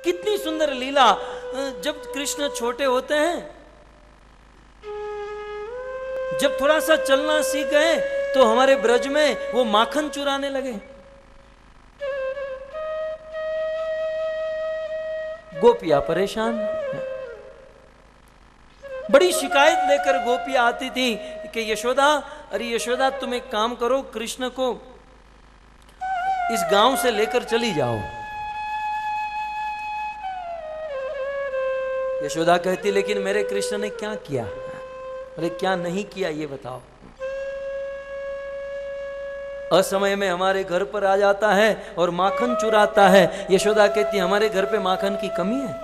कितनी सुंदर लीला। जब कृष्ण छोटे होते हैं, जब थोड़ा सा चलना सीख गए तो हमारे ब्रज में वो माखन चुराने लगे। गोपियां परेशान, बड़ी शिकायत लेकर गोपियां आती थी कि यशोदा, अरे यशोदा तुम एक काम करो, कृष्ण को इस गांव से लेकर चली जाओ। यशोदा कहती लेकिन मेरे कृष्ण ने क्या किया? अरे क्या नहीं किया ये बताओ। असमय में हमारे घर पर आ जाता है और माखन चुराता है। यशोदा कहती हमारे घर पे माखन की कमी है?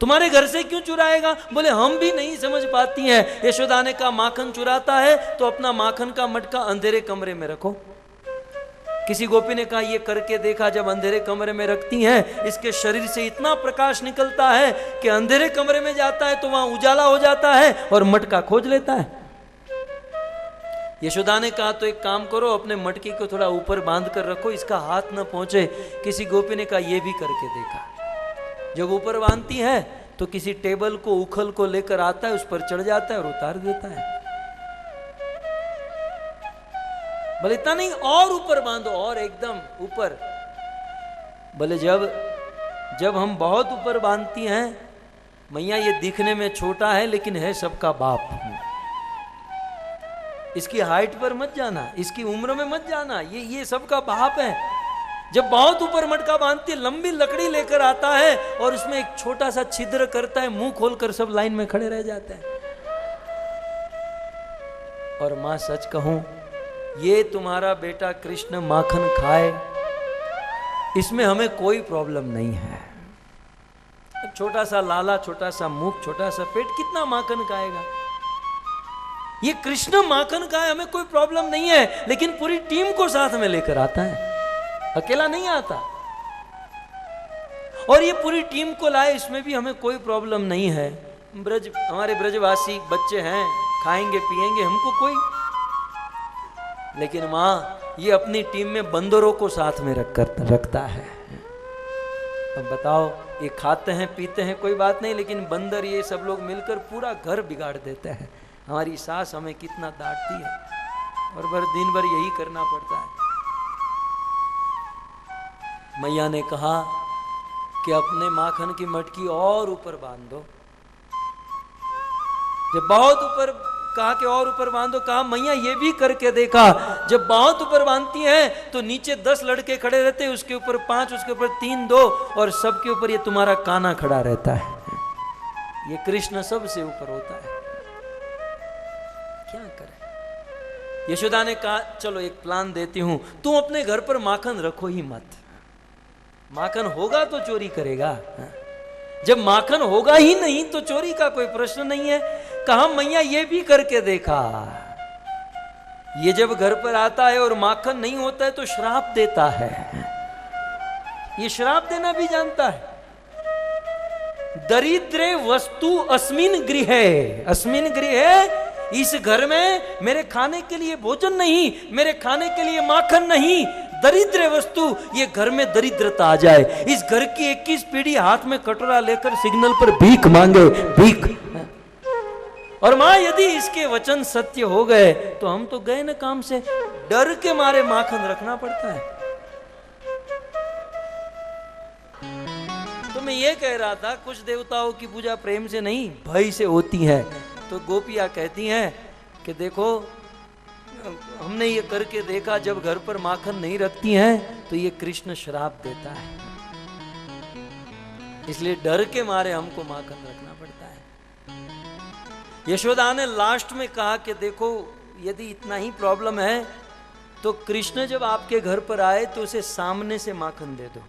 तुम्हारे घर से क्यों चुराएगा? बोले हम भी नहीं समझ पाती हैं। यशोदा ने कहा माखन चुराता है तो अपना माखन का मटका अंधेरे कमरे में रखो। किसी गोपी ने कहा ये करके देखा, जब अंधेरे कमरे में रखती हैं इसके शरीर से इतना प्रकाश निकलता है कि अंधेरे कमरे में जाता है तो वहां उजाला हो जाता है और मटका खोज लेता है। यशोदा ने कहा तो एक काम करो, अपने मटके को थोड़ा ऊपर बांध कर रखो, इसका हाथ न पहुंचे। किसी गोपी ने कहा यह भी करके देखा। जब ऊपर बांधती है तो किसी टेबल को, उखल को लेकर आता है, उस पर चढ़ जाता है और उतार देता है। बोले इतना नहीं, और ऊपर बांधो, और एकदम ऊपर। बोले जब हम बहुत ऊपर बांधती हैं मैया, ये दिखने में छोटा है लेकिन है सबका बाप। इसकी हाइट पर मत जाना, इसकी उम्र में मत जाना, ये सबका बाप है। जब बहुत ऊपर मटका बांधती है, लंबी लकड़ी लेकर आता है और उसमें एक छोटा सा छिद्र करता है, मुंह खोलकर सब लाइन में खड़े रह जाते हैं। और मां सच कहूं, ये तुम्हारा बेटा कृष्ण माखन खाए, इसमें हमें कोई प्रॉब्लम नहीं है। छोटा सा लाला, छोटा सा मुख, छोटा सा पेट, कितना माखन खाएगा? ये कृष्ण माखन खाए, हमें कोई प्रॉब्लम नहीं है। लेकिन पूरी टीम को साथ में लेकर आता है, अकेला नहीं आता। और ये पूरी टीम को लाए, इसमें भी हमें कोई प्रॉब्लम नहीं है। हमारे ब्रजवासी बच्चे हैं, खाएंगे पिएंगे, हमको कोई। लेकिन मां ये अपनी टीम में बंदरों को साथ में रखता है। अब बताओ, ये खाते हैं पीते हैं कोई बात नहीं, लेकिन बंदर ये सब लोग मिलकर पूरा घर बिगाड़ देते हैं। हमारी सास हमें कितना डांटती है और दिन भर यही करना पड़ता है। मैया ने कहा कि अपने माखन की मटकी और ऊपर बांध दो। जब बहुत ऊपर कहा कि और ऊपर बांधो, कहा मैया ये भी करके देखा। जब बहुत ऊपर बांधती हैं तो नीचे 10 लड़के खड़े रहते हैं, उसके ऊपर 5, उसके ऊपर 3, 2 और सबके ऊपर ये तुम्हारा काना खड़ा रहता है। ये कृष्ण सबसे ऊपर होता है, क्या करे? यशोदा ने कहा चलो एक प्लान देती हूं, तुम अपने घर पर माखन रखो ही मत। माखन होगा तो चोरी करेगा, जब माखन होगा ही नहीं तो चोरी का कोई प्रश्न नहीं है। कहा मैया ये भी करके देखा, ये जब घर पर आता है और माखन नहीं होता है तो श्राप देता है। ये श्राप देना भी जानता है। दरिद्रे वस्तु अस्मिन गृहे, अस्मिन गृहे, इस घर में मेरे खाने के लिए भोजन नहीं, मेरे खाने के लिए माखन नहीं, दरिद्र वस्तु, ये घर में दरिद्रता आ जाए। इस घर की 21 पीढ़ी हाथ में कटोरा लेकर सिग्नल पर भीख मांगे, भीख। और मां यदि इसके वचन सत्य हो गए तो हम तो गए न काम से। डर के मारे माखन रखना पड़ता है। तो मैं ये कह रहा था, कुछ देवताओं की पूजा प्रेम से नहीं भय से होती है। तो गोपियां कहती हैं कि देखो हमने ये करके देखा, जब घर पर माखन नहीं रखती हैं तो ये कृष्ण श्राप देता है, इसलिए डर के मारे हमको माखन रखना पड़ता है। यशोदा ने लास्ट में कहा कि देखो यदि इतना ही प्रॉब्लम है तो कृष्ण जब आपके घर पर आए तो उसे सामने से माखन दे दो,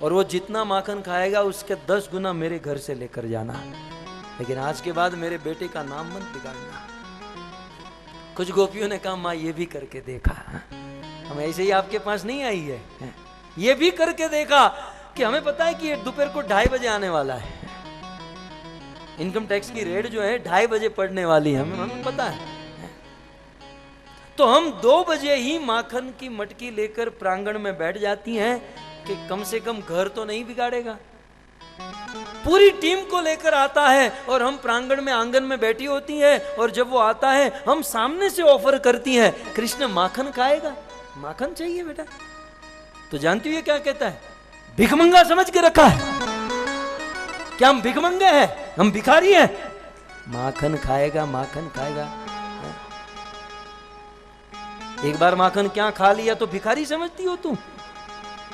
और वो जितना माखन खाएगा उसके 10 गुना मेरे घर से लेकर जाना। लेकिन आज के बाद मेरे बेटे का नाम मत बिगाड़ना। कुछ गोपियों ने कहा माँ ये भी करके देखा, हम ऐसे ही आपके पास नहीं आई है, ये भी करके देखा कि हमें पता है कि ये दोपहर को 2:30 बजे आने वाला है। इनकम टैक्स की रेड जो है 2:30 बजे पड़ने वाली है, हमें पता है। तो हम 2 बजे ही माखन की मटकी लेकर प्रांगण में बैठ जाती हैं कि कम से कम घर तो नहीं बिगाड़ेगा। पूरी टीम को लेकर आता है और हम प्रांगण में आंगन में बैठी होती हैं, और जब वो आता है हम सामने से ऑफर करती हैं, कृष्ण माखन खाएगा, माखन चाहिए बेटा। तो जानती हो ये क्या कहता है? भिखमंगा समझ के रखा है क्या? हम भिखमंगे हैं, हम भिखारी हैं? माखन खाएगा, माखन खाएगा। एक बार माखन क्या खा लिया तो भिखारी समझती हो तुम?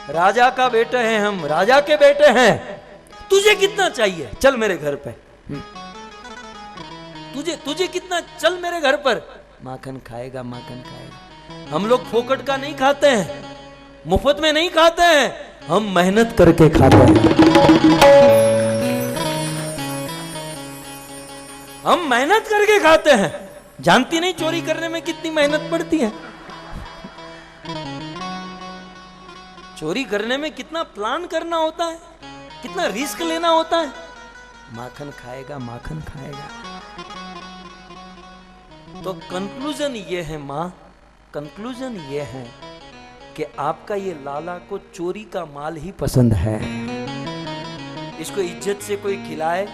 राजा का बेटे हैं हम, राजा के बेटे हैं, तुझे कितना चाहिए, चल मेरे घर पे। तुझे कितना, चल मेरे घर पर। माखन खाएगा, माखन खाएगा। हम लोग फोकट का नहीं खाते हैं, मुफ्त में नहीं खाते हैं, हम मेहनत करके खाते हैं। हम मेहनत करके खाते हैं। जानती नहीं चोरी करने में कितनी मेहनत पड़ती है? चोरी करने में कितना प्लान करना होता है, कितना रिस्क लेना होता है। माखन खाएगा, माखन खाएगा। तो कंक्लूजन ये है मां, कंक्लूजन ये है कि आपका ये लाला को चोरी का माल ही पसंद है। इसको इज्जत से कोई खिलाए,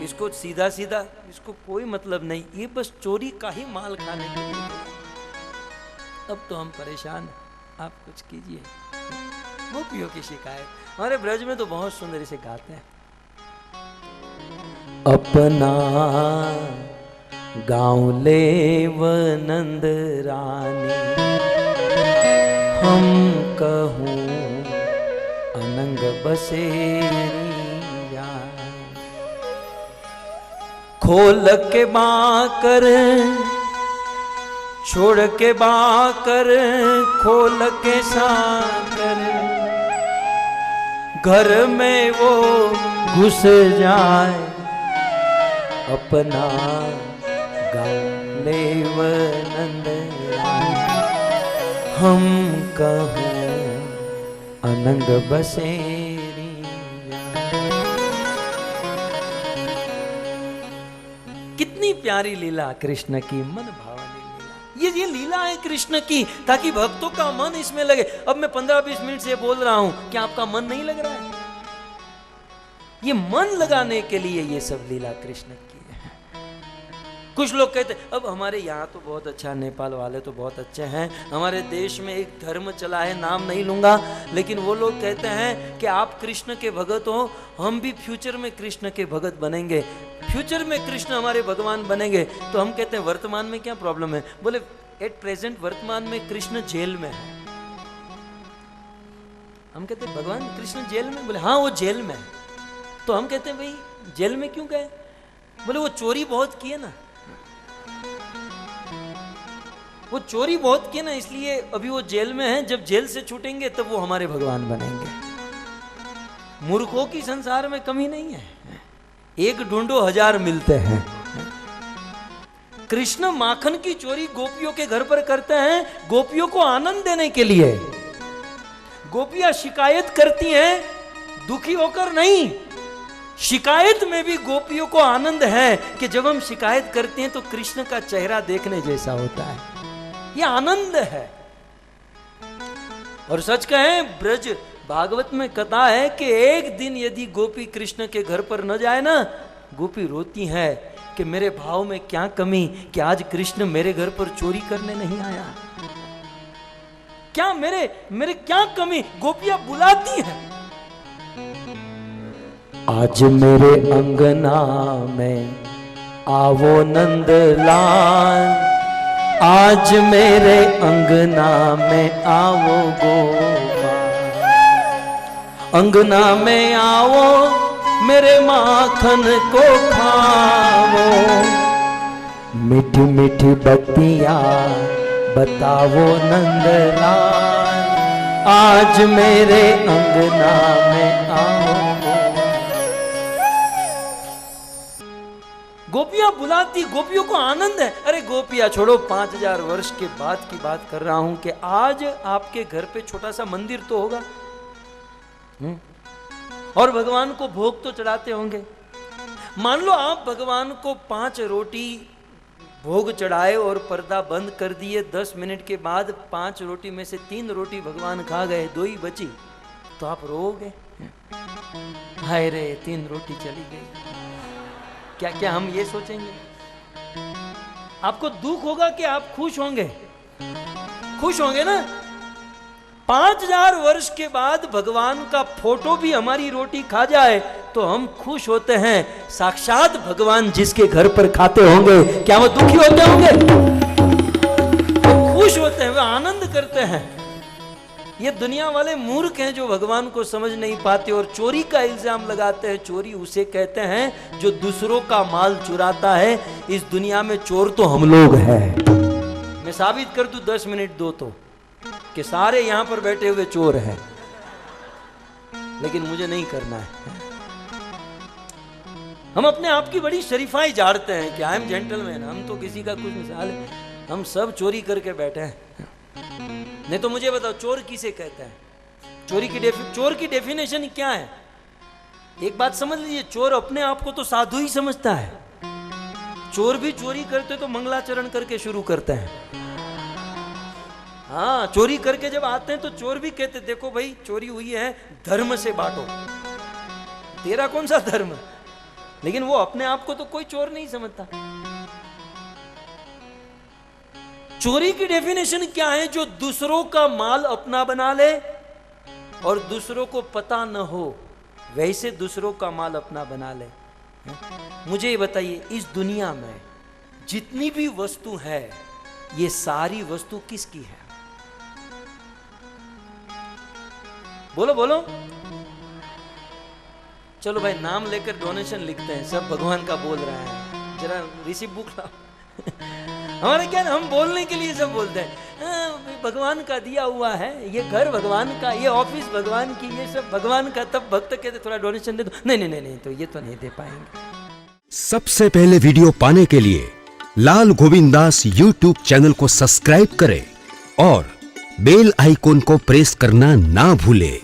इसको सीधा सीधा, इसको कोई मतलब नहीं, ये बस चोरी का ही माल खाने के लिए। अब तो हम परेशान हैं, आप कुछ कीजिए। गोपियों की शिकायत, हमारे ब्रज में तो बहुत सुंदर से गाते हैं। अपना गाँव लेव नंद रानी, हम कहूँ अनंग बसेरिया। खोल के बाकर, छोड़ के बाकर, खोल के साकर, घर में वो घुस जाए। अपना गाँव लेव नंद रानी, हम कहूँ अनंग बसेरिया। कितनी प्यारी लीला कृष्ण की, मन भावनी लीला। ये लीला है कृष्ण की, ताकि भक्तों का मन इसमें लगे। अब मैं 15-20 मिनट से बोल रहा हूं, क्या आपका मन नहीं लग रहा है? ये मन लगाने के लिए ये सब लीला कृष्ण की है। कुछ लोग कहते हैं, अब हमारे यहाँ तो बहुत अच्छा, नेपाल वाले तो बहुत अच्छे हैं, हमारे देश में एक धर्म चला है, नाम नहीं लूंगा, लेकिन वो लोग कहते हैं कि आप कृष्ण के भगत हो, हम भी फ्यूचर में कृष्ण के भगत बनेंगे, फ्यूचर में कृष्ण हमारे भगवान बनेंगे। तो हम कहते हैं वर्तमान में क्या प्रॉब्लम है? बोले एट प्रेजेंट वर्तमान में कृष्ण जेल में है। हम कहते हैं भगवान कृष्ण जेल में? बोले हाँ वो जेल में है। तो हम कहते हैं भाई जेल में क्यों गए? बोले वो चोरी बहुत किए ना, वो चोरी बहुत किए ना, इसलिए अभी वो जेल में है, जब जेल से छूटेंगे तब वो हमारे भगवान बनेंगे। मूर्खों की संसार में कमी नहीं है, एक ढूंढो 1000 मिलते हैं। कृष्ण माखन की चोरी गोपियों के घर पर करते हैं, गोपियों को आनंद देने के लिए। गोपियां शिकायत करती हैं दुखी होकर नहीं, शिकायत में भी गोपियों को आनंद है कि जब हम शिकायत करते हैं तो कृष्ण का चेहरा देखने जैसा होता है, यह आनंद है। और सच कहें, ब्रज भागवत में कथा है कि एक दिन यदि गोपी कृष्ण के घर पर न जाए ना, गोपी रोती है कि मेरे भाव में क्या कमी कि आज कृष्ण मेरे घर पर चोरी करने नहीं आया, क्या मेरे क्या कमी। गोपियां बुलाती हैं, आज मेरे अंगना में आवो नंदलाल, आज मेरे अंगना में आवो गोपाल, अंगना में आओ मेरे माखन को खाओ, मीठी मीठी बत्तियां बताओ नंदलाल, आज मेरे अंगना में आओ। गोपियां बुलाती, गोपियों को आनंद है। अरे गोपियां छोड़ो, 5000 वर्ष के बाद की बात कर रहा हूं कि आज आपके घर पे छोटा सा मंदिर तो होगा, और भगवान को भोग तो चढ़ाते होंगे। मान लो आप भगवान को 5 रोटी भोग चढ़ाए और पर्दा बंद कर दिए। 10 मिनट के बाद 5 रोटी में से 3 रोटी भगवान खा गए, 2 ही बची, तो आप रोओगे? हाय रे 3 रोटी चली गई। क्या क्या हम ये सोचेंगे? आपको दुख होगा कि आप खुश होंगे? खुश होंगे ना। 5000 वर्ष के बाद भगवान का फोटो भी हमारी रोटी खा जाए तो हम खुश होते हैं। साक्षात भगवान जिसके घर पर खाते होंगे, क्या वो दुखी होते होंगे? वो खुश होते हैं, वो आनंद करते हैं। ये दुनिया वाले मूर्ख हैं जो भगवान को समझ नहीं पाते और चोरी का इल्जाम लगाते हैं। चोरी उसे कहते हैं जो दूसरों का माल चुराता है। इस दुनिया में चोर तो हम लोग हैं। मैं साबित कर दूं 10 मिनट दो तो कि सारे यहां पर बैठे हुए चोर हैं, लेकिन मुझे नहीं करना है। हम अपने आप की बड़ी शरीफाई झाड़ते हैं कि आई एम जेंटलमैन, हम तो किसी का कुछ मिसाल है, हम सब चोरी करके बैठे हैं। नहीं तो मुझे बताओ चोर किसे कहता है? चोर की डेफिनेशन क्या है? एक बात समझ लीजिए, चोर अपने आप को तो साधु ही समझता है। चोर भी चोरी करते तो मंगलाचरण करके शुरू करते हैं। हाँ, चोरी करके जब आते हैं तो चोर भी कहते देखो भाई चोरी हुई है, धर्म से बांटो। तेरा कौन सा धर्म? लेकिन वो अपने आप को तो कोई चोर नहीं समझता। चोरी की डेफिनेशन क्या है? जो दूसरों का माल अपना बना ले और दूसरों को पता न हो, वैसे दूसरों का माल अपना बना ले। मुझे ये बताइए, इस दुनिया में जितनी भी वस्तु है, ये सारी वस्तु किसकी है? बोलो बोलो। चलो भाई, नाम लेकर डोनेशन लिखते हैं, सब भगवान का बोल रहे हैं। जरा रिसीव बुक लाओ। हमारे क्या, हम बोलने के लिए सब बोलते हैं भगवान का दिया हुआ है, ये घर भगवान का, ये ऑफिस भगवान की, ये सब भगवान का। तब भक्त कहते थोड़ा डोनेशन दे दो। नहीं नहीं नहीं नहीं, तो ये तो नहीं दे पाएंगे। सबसे पहले वीडियो पाने के लिए लाल गोविंद दास YouTube चैनल को सब्सक्राइब करें और बेल आइकॉन को प्रेस करना ना भूलें।